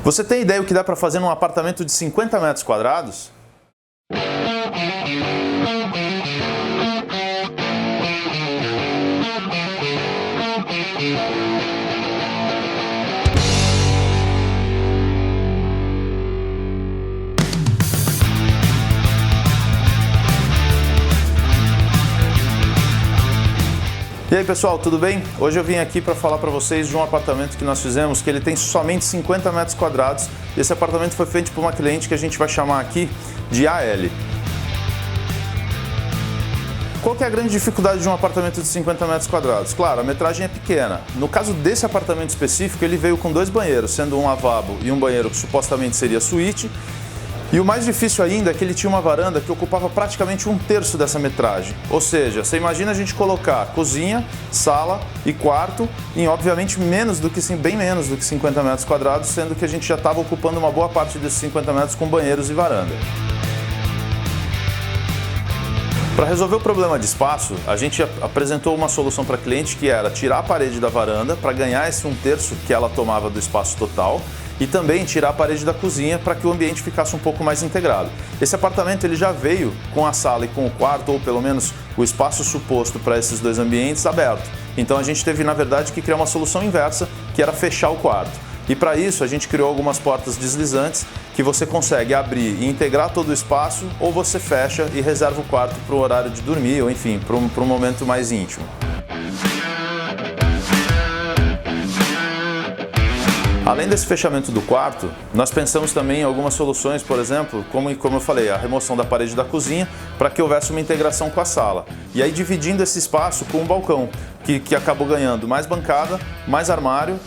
Você tem ideia o que dá para fazer num apartamento de 50 metros quadrados? E aí pessoal, tudo bem? Hoje eu vim aqui para falar para vocês de um apartamento que nós fizemos, que ele tem somente 50 metros quadrados. Esse apartamento foi feito por uma cliente que a gente vai chamar aqui de AL. Qual que é a grande dificuldade de um apartamento de 50 metros quadrados? Claro, a metragem é pequena. No caso desse apartamento específico, ele veio com 2 banheiros, sendo um lavabo e um banheiro que supostamente seria suíte. E o mais difícil ainda é que ele tinha uma varanda que ocupava praticamente 1/3 dessa metragem. Ou seja, você imagina a gente colocar cozinha, sala e quarto em obviamente bem menos do que 50 metros quadrados, sendo que a gente já estava ocupando uma boa parte desses 50 metros com banheiros e varanda. Para resolver o problema de espaço, a gente apresentou uma solução para a cliente que era tirar a parede da varanda para ganhar esse 1/3 que ela tomava do espaço total e também tirar a parede da cozinha para que o ambiente ficasse um pouco mais integrado. Esse apartamento ele já veio com a sala e com o quarto, ou pelo menos o espaço suposto para esses 2 ambientes aberto. Então a gente teve na verdade que criar uma solução inversa, que era fechar o quarto. E para isso a gente criou algumas portas deslizantes que você consegue abrir e integrar todo o espaço, ou você fecha e reserva o quarto para o horário de dormir, ou enfim, para um momento mais íntimo. Além desse fechamento do quarto, nós pensamos também em algumas soluções, por exemplo, como eu falei, a remoção da parede da cozinha para que houvesse uma integração com a sala. E aí dividindo esse espaço com um balcão, que acabou ganhando mais bancada, mais armário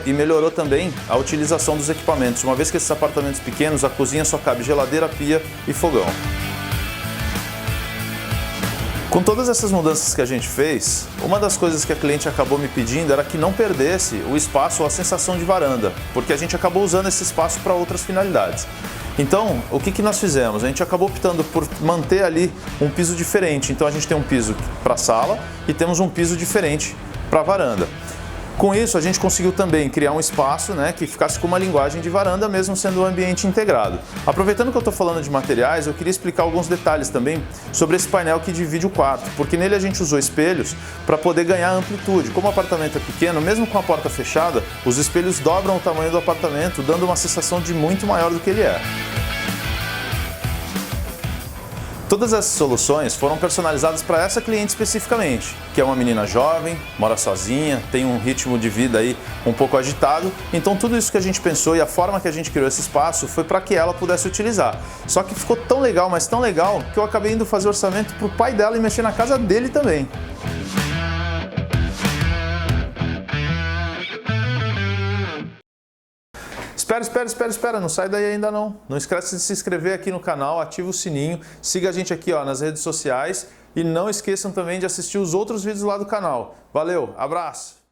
e melhorou também a utilização dos equipamentos, uma vez que esses apartamentos pequenos, a cozinha só cabe geladeira, pia e fogão. Com todas essas mudanças que a gente fez, uma das coisas que a cliente acabou me pedindo era que não perdesse o espaço ou a sensação de varanda, porque a gente acabou usando esse espaço para outras finalidades. Então, o que nós fizemos? A gente acabou optando por manter ali um piso diferente. Então a gente tem um piso para a sala e temos um piso diferente para a varanda. Com isso, a gente conseguiu também criar um espaço, que ficasse com uma linguagem de varanda, mesmo sendo um ambiente integrado. Aproveitando que eu estou falando de materiais, eu queria explicar alguns detalhes também sobre esse painel que divide o quarto, porque nele a gente usou espelhos para poder ganhar amplitude. Como o apartamento é pequeno, mesmo com a porta fechada, os espelhos dobram o tamanho do apartamento, dando uma sensação de muito maior do que ele é. Todas essas soluções foram personalizadas para essa cliente especificamente, que é uma menina jovem, mora sozinha, tem um ritmo de vida aí um pouco agitado, então tudo isso que a gente pensou e a forma que a gente criou esse espaço foi para que ela pudesse utilizar. Só que ficou tão legal, mas tão legal, que eu acabei indo fazer orçamento para o pai dela e mexer na casa dele também. Espera, não sai daí ainda não. Não esquece de se inscrever aqui no canal, ativa o sininho, siga a gente aqui nas redes sociais e não esqueçam também de assistir os outros vídeos lá do canal. Valeu, abraço!